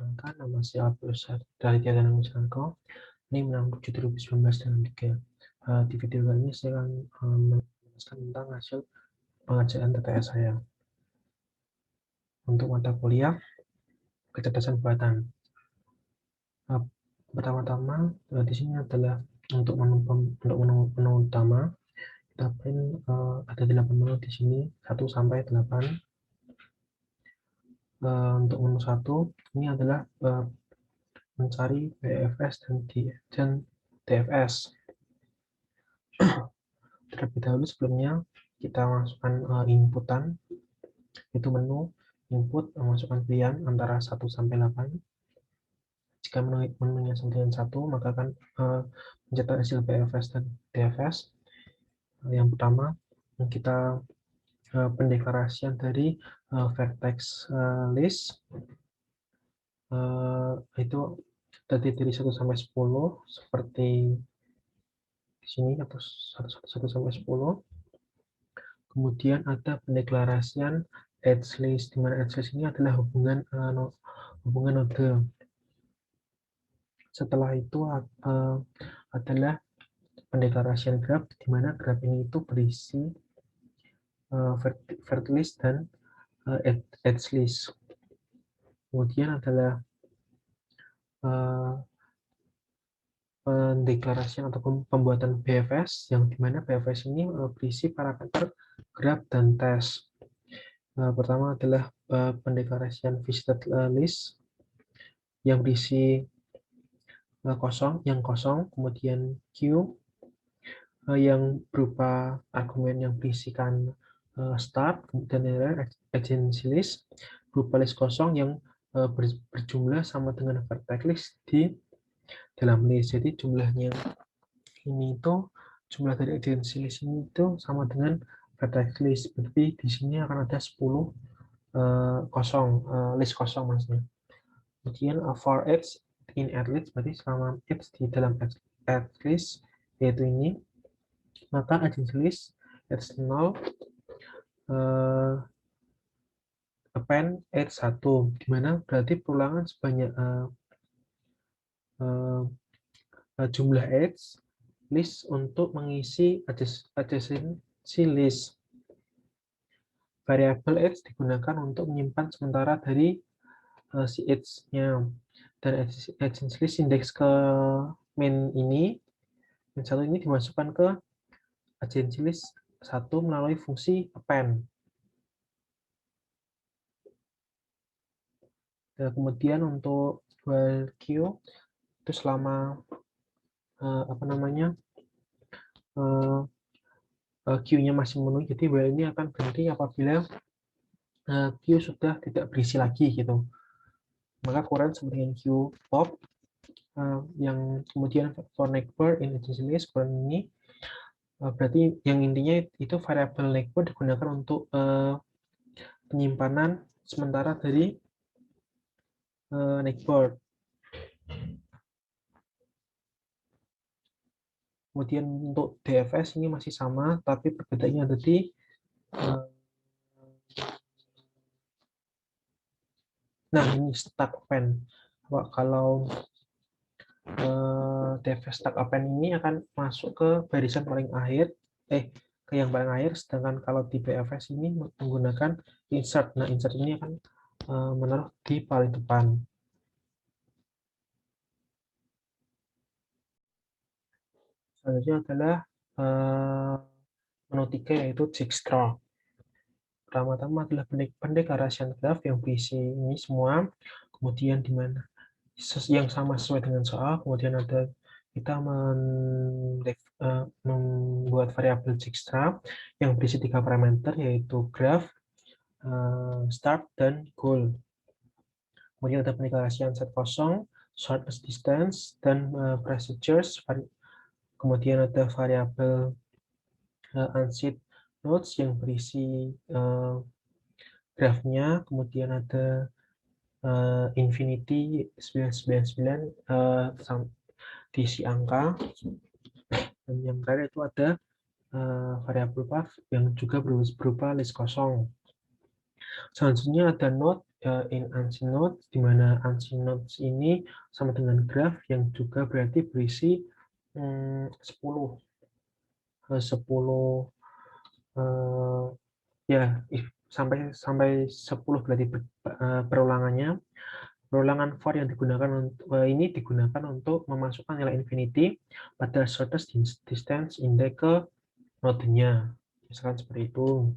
Perkenalkan, nama saya Abdul Raditya Danang Wissanto. Ini menang 7 2019 dengan 3. Di video kali ini saya akan menjelaskan tentang hasil pengerjaan TTS saya. Untuk mata kuliah kecerdasan buatan. Pertama-tama di sini adalah untuk menu utama. Kita print ada 8 menu di sini 1 sampai 8. Untuk menu 1 ini adalah mencari BFS dan DFS. Terlebih dahulu sebelumnya kita masukkan inputan, itu menu input, masukkan pilihan antara 1 sampai 8. Jika menunya sama dengan 1, maka akan mencetak hasil BFS dan DFS. Yang pertama, kita pendeklarasian dari vertex list, itu terdiri dari 1 sampai 10 seperti di sini, atau 1 sampai 10. Kemudian ada pendeklarasian edge list, di mana edge list ini adalah hubungan node. Setelah itu adalah pendeklarasian graph, di mana graph ini itu berisi vertlist dan edge list. Kemudian adalah pendeklarasian atau pembuatan BFS, yang dimana BFS ini berisi parameter graph dan test. Pertama adalah pendeklarasian visited list yang berisi kosong, kemudian queue yang berupa argumen yang berisikan start, dan agency list berupa list kosong yang berjumlah sama dengan vertex list di dalam list. Jadi jumlahnya ini itu, jumlah dari agency list ini itu sama dengan vertex list. Berarti di sini akan ada 10 list kosong maksudnya. Kemudian for edge in list, berarti selama edge di dalam list yaitu ini, maka agency list edge 0 append edge 1, dimana berarti perulangan sebanyak jumlah edge list untuk mengisi adjacency list. Variabel edge digunakan untuk menyimpan sementara dari si edge-nya, dan agency list indeks ke main ini, yang satu ini dimasukkan ke agency list 1 melalui fungsi append. Dan kemudian untuk while queue itu selama queue-nya masih memenuhi, jadi while ini akan berhenti apabila queue sudah tidak berisi lagi gitu. Maka kurang seperti dengan queue pop, yang kemudian for neighbor in agency list, kurang ini berarti yang intinya itu variabel neighbor digunakan untuk penyimpanan sementara dari neighbor. Kemudian untuk DFS ini masih sama, tapi perbedaannya ada di ini stack append. Kalau DFS stack append ini akan masuk ke barisan paling akhir, ke yang paling akhir, sedangkan kalau di BFS ini menggunakan insert. Nah, insert ini akan menaruh di paling depan. Selanjutnya adalah menu 3, yaitu Dijkstra. Pertama-tama adalah pendeklarasian graph yang berisi ini semua, kemudian di mana yang sama sesuai dengan soal, kemudian ada kita membuat variabel Dijkstra yang berisi 3 parameter, yaitu graph, start, dan goal. Kemudian ada pendeklarasian set kosong, shortest distance, dan procedures. Kemudian ada variabel unset nodes yang berisi grafnya, kemudian ada infinity 999 diisi angka, dan yang terakhir itu ada variabel path yang juga berupa list kosong. Selanjutnya ada node in ANSI nodes, di mana ANSI nodes ini sama dengan graph yang juga berarti berisi 10 ya sampai sampai 10 berarti perulangannya. Perulangan for yang ini digunakan untuk memasukkan nilai infinity pada shortest distance index ke nodenya. Misalkan seperti itu.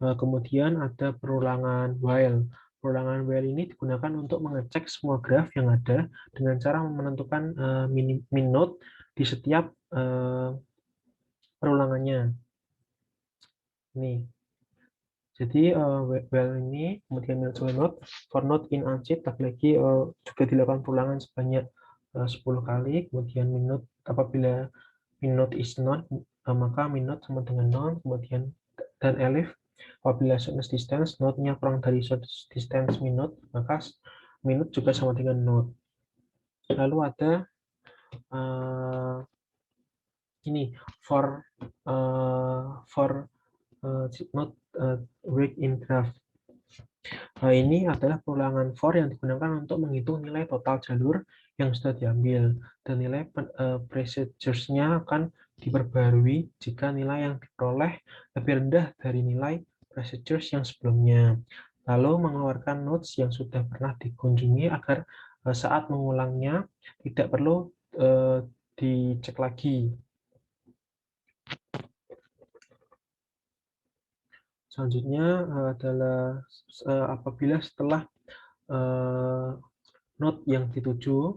Kemudian ada perulangan while. Perulangan while ini digunakan untuk mengecek semua graf yang ada dengan cara menentukan min node di setiap perulangannya. Nih. Jadi while ini kemudian node for node in unchecked lagi juga dilakukan perulangan sebanyak 10 kali. Kemudian min node apabila min node is none maka min node sama dengan none. Kemudian dan elif apabila shortest distance node-nya kurang dari shortest distance min node maka min node juga sama dengan node. Lalu ada ini for node break in graph. Ini adalah perulangan for yang digunakan untuk menghitung nilai total jalur yang sudah diambil, dan nilai procedures-nya akan diperbarui jika nilai yang diperoleh lebih rendah dari nilai procedures yang sebelumnya. Lalu mengeluarkan nodes yang sudah pernah dikunjungi agar saat mengulangnya tidak perlu dicek lagi. Selanjutnya adalah apabila setelah node yang dituju,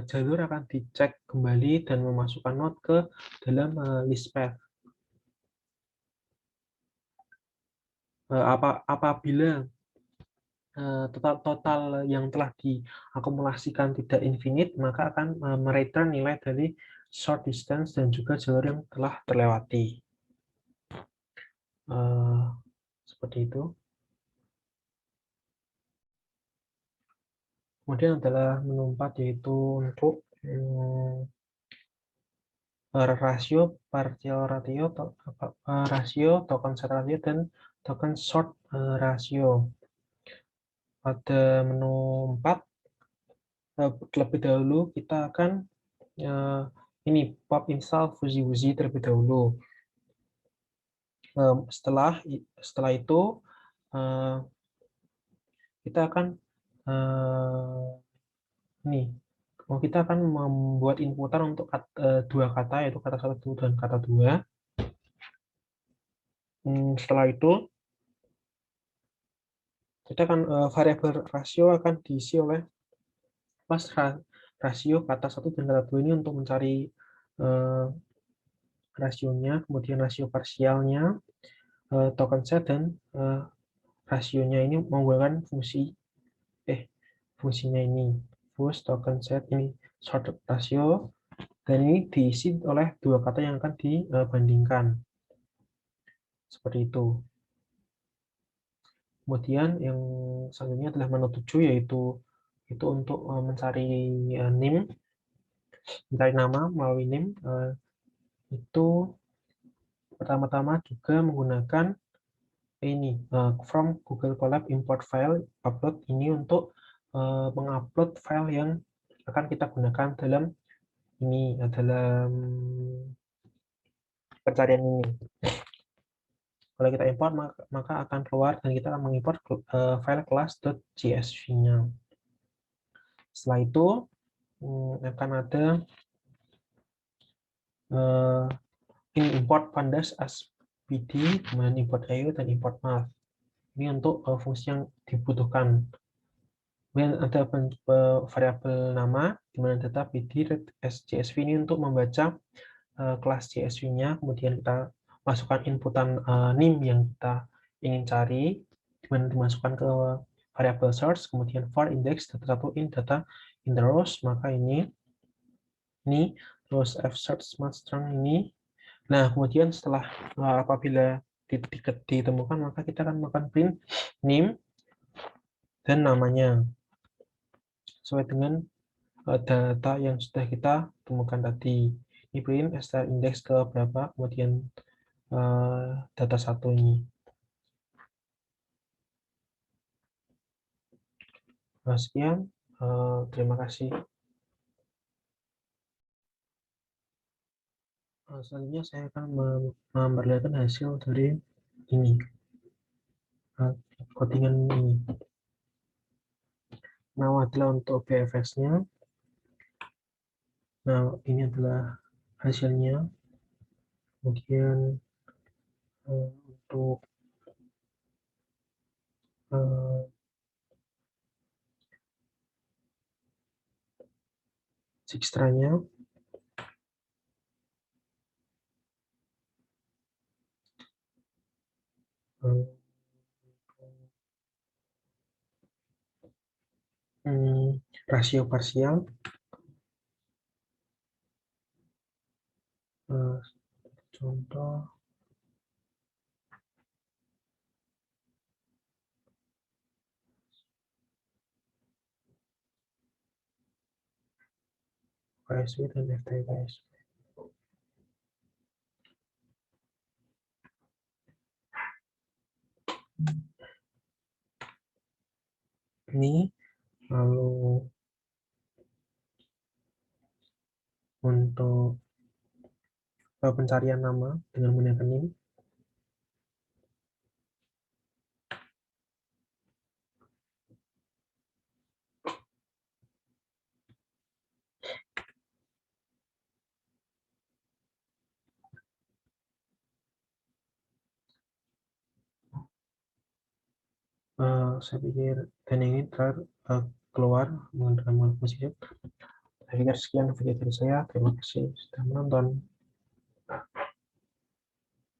jalur akan dicek kembali dan memasukkan node ke dalam list path. Apabila total yang telah diakumulasikan tidak infinite, maka akan mereturn nilai dari short distance dan juga jalur yang telah terlewati. Seperti itu. Kemudian adalah menu 4, yaitu untuk rasio, partial ratio, token set ratio, dan token sort ratio. Pada menu 4, terlebih dahulu kita akan ini pop install fuzzy terlebih dahulu. Setelah itu kita akan kita akan membuat inputan untuk dua kata, yaitu kata 1 dan kata 2. Setelah itu kita akan variabel rasio akan diisi oleh pas rasio kata 1 dan kata 2 ini untuk mencari rasionya, kemudian rasio parsialnya, token set, dan rasionya ini menggunakan fungsinya ini fus token set ini sort rasio, dan ini diisi oleh dua kata yang akan dibandingkan. Seperti itu. Kemudian yang selanjutnya adalah menu 7, yaitu itu untuk mencari name, mencari nama melalui name. Itu pertama-tama juga menggunakan ini from Google Colab import file upload ini untuk mengupload file yang akan kita gunakan dalam pencarian ini. Kalau kita import maka akan keluar dan kita akan mengimport file class.csv-nya. Setelah itu akan ada ini import pandas as pd, kemudian import IO dan import math. Ini untuk fungsi yang dibutuhkan. Kemudian ada variabel nama di mana data pd as csv ini untuk membaca kelas csv-nya. Kemudian kita masukkan inputan name yang kita ingin cari, di mana dimasukkan ke variabel source, kemudian for index data 1 in data in the rows, maka ini terus f search smart string ini. Nah, kemudian setelah apabila ditemukan, maka kita akan melakukan print name dan namanya sesuai dengan data yang sudah kita temukan tadi. Ini print str index ke berapa, kemudian data 1 ini. Sekian, terima kasih. Selanjutnya saya akan memperlihatkan hasil dari ini, codingan ini. Nah, adalah untuk VFX-nya. Nah, ini adalah hasilnya. Kemudian untuk Dijkstranya, rasio parsial, contoh KSW dan FTKSW. Ini lalu untuk pencarian nama dengan menggunakan ini. Saya pikir dan ini keluar menggunakan mesin. Saya pikir sekian video dari saya. Terima kasih sudah menonton.